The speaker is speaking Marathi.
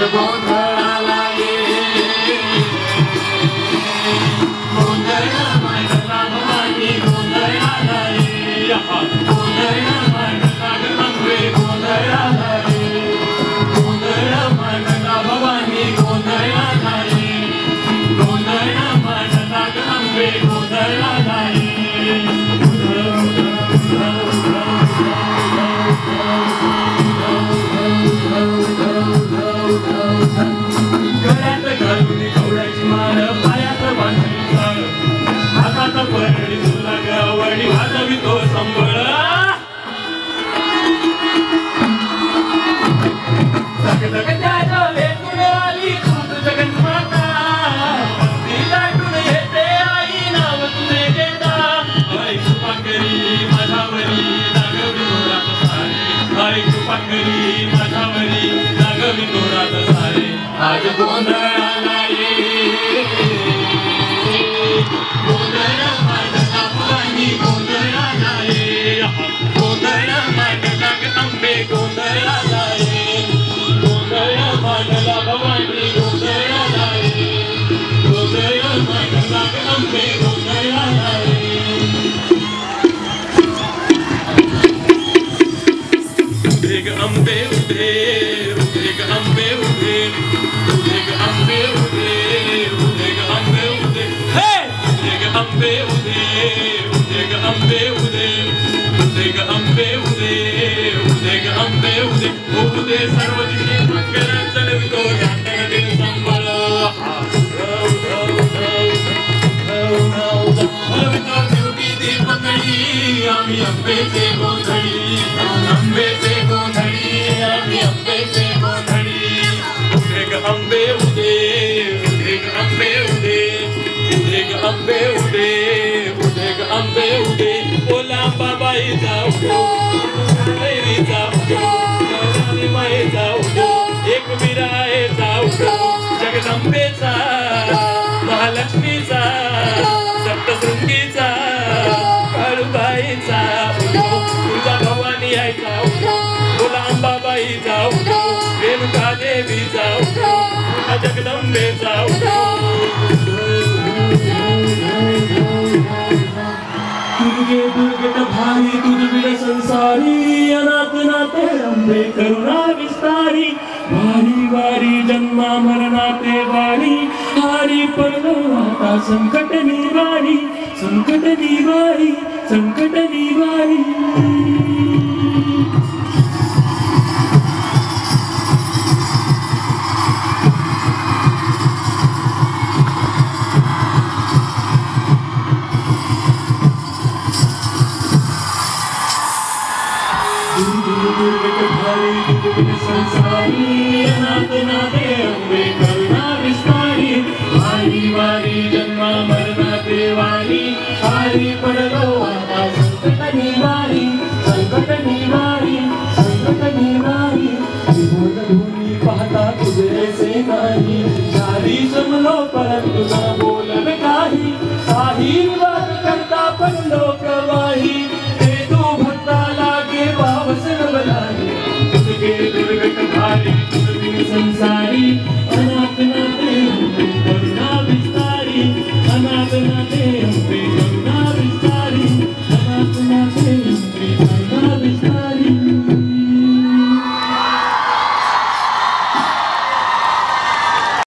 गोंधळाला ये गोंधळ मांडला भवानी गोंधळाला ये गोंधळ मांडला गंगे गोंधळाला ये गोंधळ मांडला भवानी गोंधळाला ये गोंधळ मांडला गंगे गोंधळाला ये गळ्यात घालून कवड्याची माळ पायात बांधली चाळ हातात परडी तुला गवडी वाजवी तो संबळ जगदग त्याच्या वेतून आली तूच जगन्माता ती दाटून येते आई नाव तुझे घेता आई कृपा करी माझ्यावरी जागवी तोरात सारे आई कृपा करी माझ्यावरी जागवी तोरात सारे आज गोंधळाला ये गोंधळ मांडला भवानी गोंधळाला ये गोंधळ मांडला अंबे गोंधळाला ये गोंधळ मांडला भवानी गोंधळाला ये गोंधळ मांडला अंबे गोंधळाला ये उदे ग अंबे उदे उदे ग अंबे उदे उदे ग अंबे उदे उदे ग अंबे उदे हे उदे ग अंबे उदे उदे ग अंबे उदे उदे ग अंबे उदे उदे ग अंबे उदे उदे सर्व दिशे मंगल चढवितो जातक दिन संबळ हलवितो दिवटी दीपकळी आम्ही अंबेचे गोंधळी अंबेचे गोंधळी आम्ही अंबेचे गोंधळी उदे ग अंबे उदे उदे ग अंबे उदे उदे ग अंबे उदे उदे ग अंबे उदे बोला बाबाईचा उदो कैरीचा उदो राणी मायेचा उदो एकविरायचा उदो जगदंबेचा महालक्ष्मीचा सप्तशृंगीचा काळूबाईचा उदो तुझा भवानी आईचा उदो बोला अंबाबाईचा उदो रेणुका देवीचा उदो जगदंबेचा उदो दुर्गे दुर्गट भारी तुझविड संसारी अनाथ नाथे अंबे करुणा विस्तारी वारी वारी जन्मा मरणाते वारी हारी पडलो आता संकट निवारी संकट निवारी संकट निवारी संसारी अनाथ नाथे अंबे करुणा विस्तारी वारी वारी जन्मा मरणाते वारी हारी पडलो आता संकट निवारी संकट निवारी संकट निवारी भूमी पाहता तुझे नाही झाली जमलो परंतु न बोलन काही काही विवाद करता पडलो